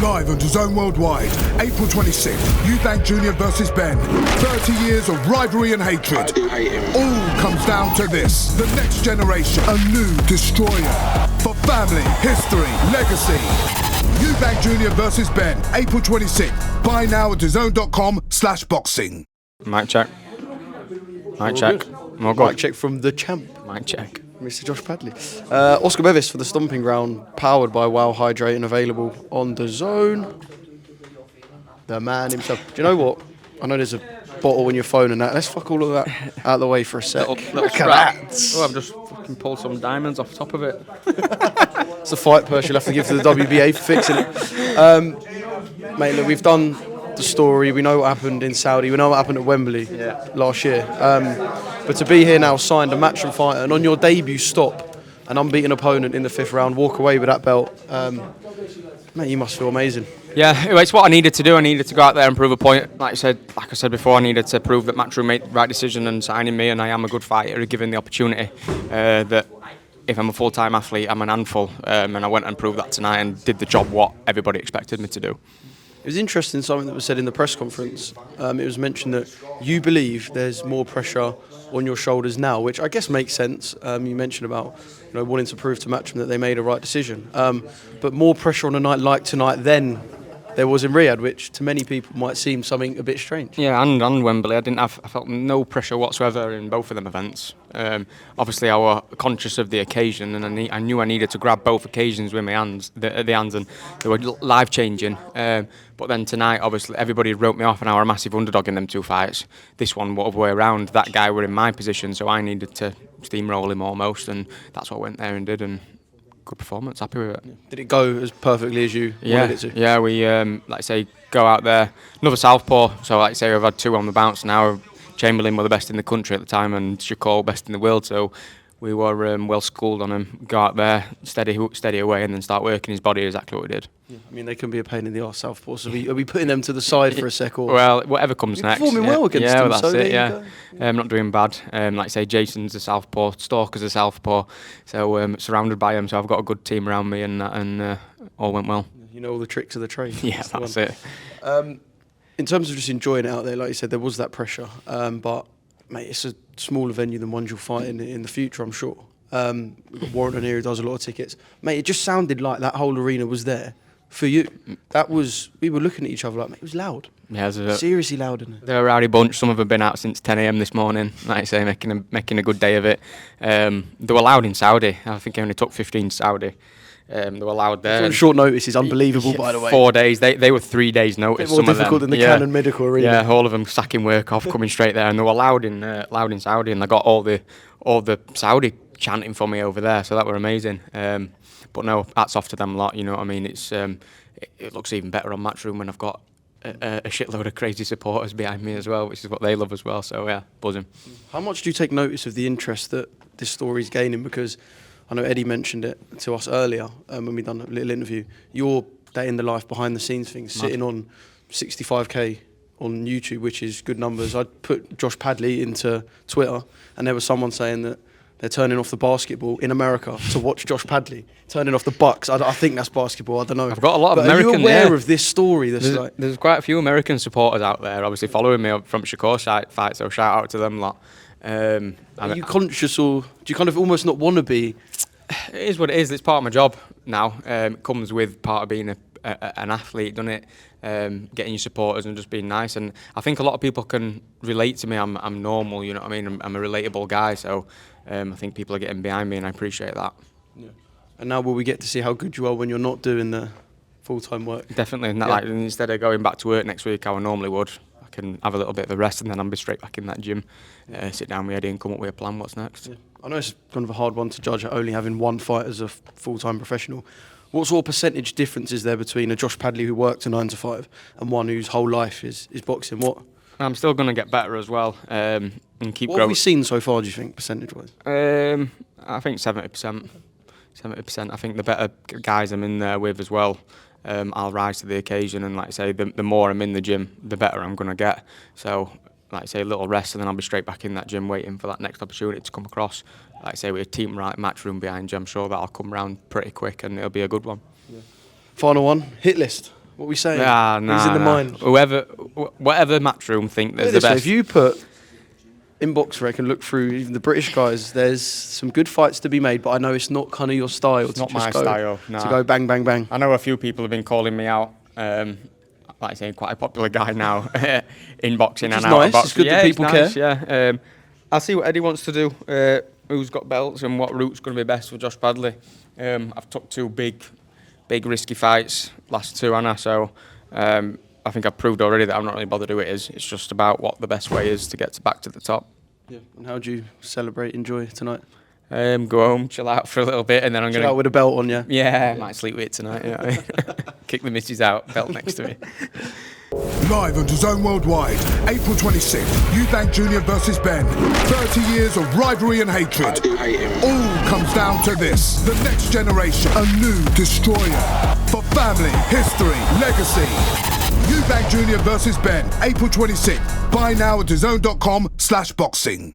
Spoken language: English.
Live on DAZN Worldwide, April 26th, Eubank Jr. versus Ben. 30 years of rivalry and hatred. I do hate him. All comes down to this. The next generation, a new destroyer. For family, history, legacy. Eubank Jr. versus Ben, April 26th. Buy now at DAZN.com/boxing. Mic check. Mic check. Mic check from the champ. Mic check. Mr. Josh Padley. Oscar Bevis for the Stomping Ground, powered by Wow Hydrate and available on DAZN. The man himself. Do you know what? I know there's a bottle on your phone and that. Let's fuck all of that out of the way for a sec. Little Look at scrap. that. Oh, I've just fucking pulled some diamonds off the top of it. It's a fight purse you'll have to give to the WBA for fixing it. Mate, look, we've done the story. We know what happened in Saudi. We know what happened at Wembley last year. But to be here now, signed a Matchroom fighter, and on your debut stop an unbeaten opponent in the 5th round, walk away with that belt, mate, you must feel amazing. Yeah, it's what I needed to do. I needed to go out there and prove a point. Like I said before, I needed to prove that Matchroom made the right decision in signing me, and I am a good fighter, given the opportunity. That if I'm a full-time athlete, I'm an handful, and I went and proved that tonight and did the job what everybody expected me to do. It was interesting, something that was said in the press conference. It was mentioned that you believe there's more pressure on your shoulders now, which I guess makes sense. You mentioned about wanting to prove to Matchroom that they made a right decision. But more pressure on a night like tonight than there was in Riyadh, which to many people might seem something a bit strange. Yeah, and Wembley, I felt no pressure whatsoever in both of them events. Obviously, I was conscious of the occasion, and I knew I needed to grab both occasions with my hands, the hands, and they were life changing. But then tonight, obviously, everybody wrote me off, and I was a massive underdog in them two fights. This one, other way around, that guy were in my position, so I needed to steamroll him almost, and that's what I went there and did. And good performance, happy with it. Did it go as perfectly as you wanted it to? Yeah, we like I say, go out there, another southpaw. So like I say, we've had two on the bounce now. Chamberlain were the best in the country at the time, and Shakur best in the world. So we were well schooled on him. Go out there, steady away, and then start working his body. Exactly what we did. Yeah, I mean, they can be a pain in the arse, southpaws. Are we putting them to the side for a sec? Or well, whatever comes next. Performing well against them. Well, that's so it. Yeah, not doing bad. Like I say, Jason's a southpaw, Stalker's a southpaw. So surrounded by him, so I've got a good team around me, and all went well. You know all the tricks of the trade. Yeah, that's it. In terms of just enjoying it out there, like you said, there was that pressure. But mate, it's a smaller venue than ones you'll fight in the future, I'm sure. We've got Warren on here who does a lot of tickets. Mate, it just sounded like that whole arena was there for you. We were looking at each other like, mate, it was loud. Yeah, seriously loud, isn't it? They're a rowdy bunch. Some of them have been out since 10 a.m. this morning, like I say, making a good day of it. They were loud in Saudi. I think it only took 15 to Saudi. They were loud there. On short notice is unbelievable, by the way. 4 days. They were 3 days notice. A bit more difficult than the Cannon Medical Arena. Yeah, all of them sacking work off, coming straight there, and they were loud in Saudi, and they got all the Saudi chanting for me over there, so that were amazing. But no, hats off to them a lot. You know what I mean? It's it looks even better on Matchroom when I've got a shitload of crazy supporters behind me as well, which is what they love as well. So yeah, buzzing. How much do you take notice of the interest that this story's gaining? Because I know Eddie mentioned it to us earlier when we done a little interview. Your day in the life, behind the scenes things, sitting on 65k on YouTube, which is good numbers. I put Josh Padley into Twitter, and there was someone saying that they're turning off the basketball in America to watch Josh Padley. Turning off the Bucks. I think that's basketball. I don't know. I've got a lot of American. Are you aware of this story? There's quite a few American supporters out there, obviously following me from Shakur's fight. So shout out to them lot. Are you conscious, or do you kind of almost not want to be? It is what it is. It's part of my job now. It comes with part of being an athlete, doesn't it? Getting your supporters and just being nice. And I think a lot of people can relate to me. I'm normal, you know what I mean? I'm a relatable guy. So I think people are getting behind me, and I appreciate that. Yeah. And now will we get to see how good you are when you're not doing the full-time work? Definitely. Like, instead of going back to work next week, how I normally would, I can have a little bit of a rest, and then I'll be straight back in that gym, sit down with Eddie and come up with a plan. What's next? Yeah. I know it's kind of a hard one to judge, only having one fight as a full-time professional. What sort of percentage difference is there between a Josh Padley who worked a 9 to 5 and one whose whole life is boxing? What? I'm still going to get better as well and keep growing. What have we seen so far, do you think, percentage-wise? I think 70%. 70%. I think the better guys I'm in there with as well, I'll rise to the occasion. And like I say, the more I'm in the gym, the better I'm going to get. So, like I say, a little rest, and then I'll be straight back in that gym waiting for that next opportunity to come across. Like I say, with a team right Matchroom behind you, I'm sure that'll come round pretty quick, and it'll be a good one. Yeah. Final one, hit list. What are we saying? Nah, He's in the mind. Whatever Matchroom think they're the This way, best. if you put inbox rec and look through even the British guys, there's some good fights to be made, but I know it's not kind of your style. It's not my style. Nah. To go bang, bang, bang. I know a few people have been calling me out. Like I say, quite a popular guy now in boxing Which and is out nice. of boxing. It's good that people nice, care. Yeah, I'll see what Eddie wants to do. Who's got belts and what route's going to be best for Josh Padley. I've took two big risky fights, last two, Anna. So I think I've proved already that I'm not really bothered who it is. It's just about what the best way is to get back to the top. Yeah. And how do you celebrate, enjoy tonight? Go home, chill out for a little bit, and then I'm going to... Chill out with a belt on, yeah? Yeah, might sleep with it tonight. You know what I mean? Kick the missus out, belt next to me. Live on DAZN Worldwide, April 26th, Eubank Jr. versus Ben. 30 years of rivalry and hatred. I do hate him. All comes down to this. The next generation, a new destroyer. For family, history, legacy. Eubank Jr. versus Ben, April 26th. Buy now at DAZN.com/boxing.